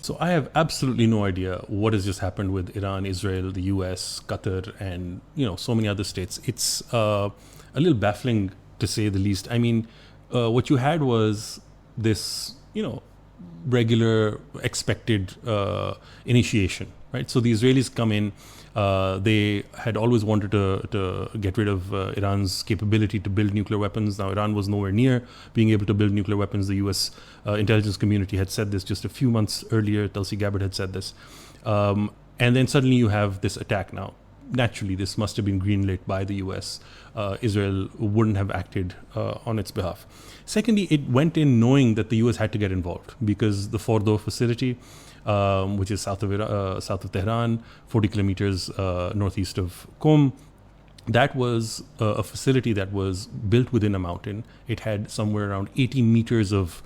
So I have absolutely no idea what has just happened with Iran, Israel, the U.S., Qatar, and so many other states. It's a little baffling to say the least. I mean, what you had was this, regular expected initiation, right? So the Israelis come in. They had always wanted to get rid of Iran's capability to build nuclear weapons. Now, Iran was nowhere near being able to build nuclear weapons. The U.S. Intelligence community had said this just a few months earlier. Tulsi Gabbard had said this. And then suddenly you have this attack now. Naturally, this must have been greenlit by the U.S. Israel wouldn't have acted on its behalf. Secondly, it went in knowing that the U.S. had to get involved because the Fordo facility, which is south of Tehran, 40 kilometers northeast of Qom. That was a facility that was built within a mountain. It had somewhere around 80 meters of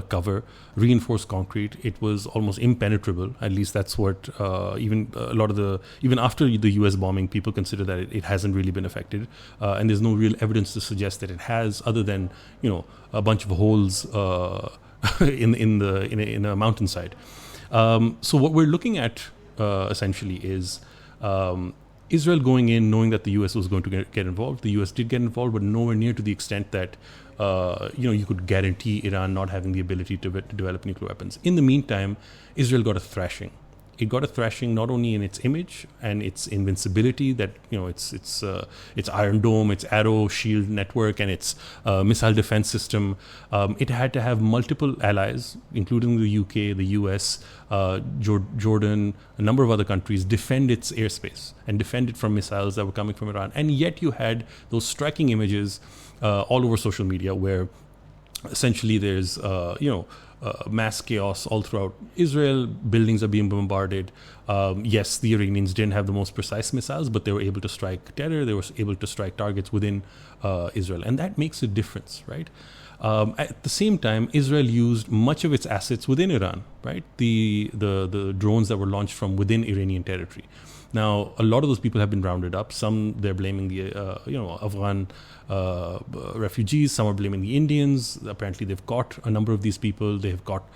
cover, reinforced concrete. It was almost impenetrable. At least that's what even after the U.S. bombing, people consider that it hasn't really been affected, and there's no real evidence to suggest that it has, other than a bunch of holes in a mountainside. So what we're looking at essentially is Israel going in knowing that the U.S. was going to get involved. The U.S. did get involved, but nowhere near to the extent that you could guarantee Iran not having the ability to develop nuclear weapons. In the meantime, Israel got a thrashing. It got a thrashing not only in its image and its invincibility, that its Iron Dome, its Arrow shield network, and its missile defense system. It had to have multiple allies, including the UK, the US, Jordan, a number of other countries, defend its airspace and defend it from missiles that were coming from Iran. And yet you had those striking images all over social media where essentially there's mass chaos all throughout Israel. Buildings are being bombarded. Yes, the Iranians didn't have the most precise missiles, but they were able to strike terror. They were able to strike targets within Israel, and that makes a difference, right? At the same time, Israel used much of its assets within Iran, right? The drones that were launched from within Iranian territory. Now, a lot of those people have been rounded up. Some they're blaming the Afghan refugees. Some are blaming the Indians. Apparently, they've caught a number of these people. They've got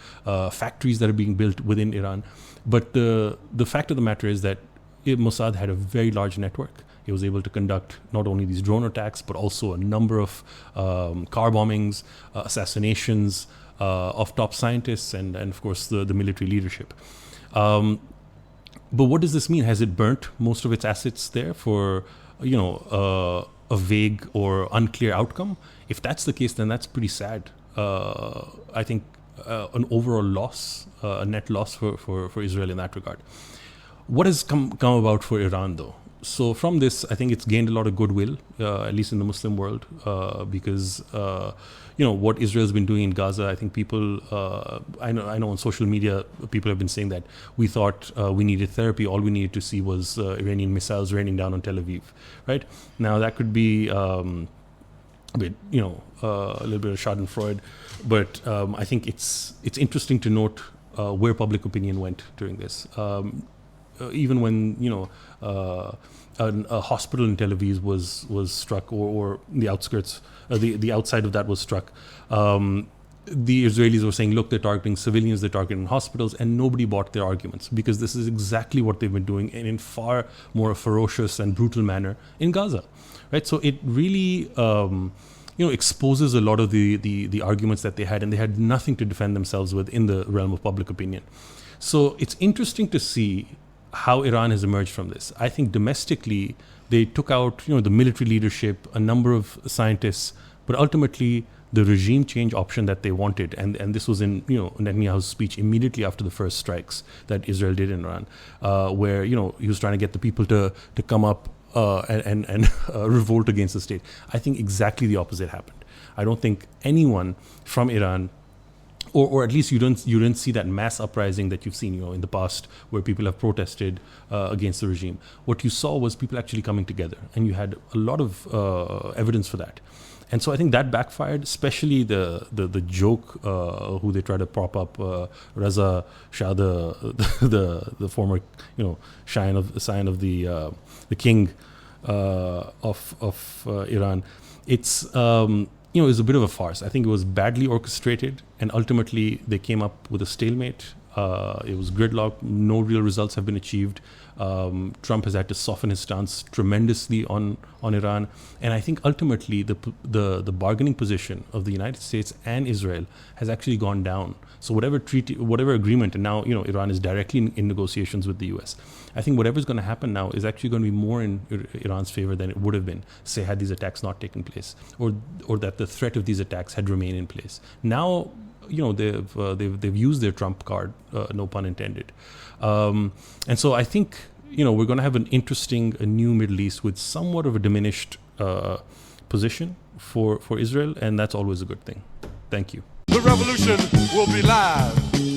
factories that are being built within Iran. But the fact of the matter is that Mossad had a very large network. It was able to conduct not only these drone attacks, but also a number of car bombings, assassinations of top scientists, and of course the military leadership. But what does this mean? Has it burnt most of its assets there for a vague or unclear outcome? If that's the case, then that's pretty sad. I think an overall loss, a net loss for Israel in that regard. What has come about for Iran, though? So from this, I think it's gained a lot of goodwill, at least in the Muslim world, because what Israel's been doing in Gaza. I think people, I know on social media, people have been saying that we thought we needed therapy. All we needed to see was Iranian missiles raining down on Tel Aviv, right? Now that could be a little bit of Schadenfreude, but I think it's interesting to note where public opinion went during this. Even when a hospital in Tel Aviv was struck, or the outskirts, the outside of that was struck, the Israelis were saying, look, they're targeting civilians, they're targeting hospitals, and nobody bought their arguments because this is exactly what they've been doing, and in far more ferocious and brutal manner in Gaza, right? So it really exposes a lot of the arguments that they had, and they had nothing to defend themselves with in the realm of public opinion. So it's interesting to see how Iran has emerged from this. I think domestically, they took out, the military leadership, a number of scientists, but ultimately the regime change option that they wanted, and this was in, Netanyahu's speech immediately after the first strikes that Israel did in Iran, where, he was trying to get the people to come up and revolt against the state. I think exactly the opposite happened. I don't think anyone from Iran, or at least you didn't see that mass uprising that you've seen, in the past, where people have protested against the regime. What you saw was people actually coming together, and you had a lot of evidence for that. And so I think that backfired, especially the joke who they try to prop up, Reza Shah, the former scion of the king of Iran. It's it was a bit of a farce. I think it was badly orchestrated, and ultimately they came up with a stalemate. It was gridlock. No real results have been achieved. Trump has had to soften his stance tremendously on Iran, and I think ultimately the bargaining position of the United States and Israel has actually gone down. So whatever treaty, whatever agreement, and now Iran is directly in negotiations with the U.S. I think whatever's going to happen now is actually going to be more in Iran's favor than it would have been, say, had these attacks not taken place, or that the threat of these attacks had remained in place. Now, they've used their Trump card, no pun intended, and so I think we're going to have a new Middle East with somewhat of a diminished position for Israel, and that's always a good thing. Thank you. The revolution will be live.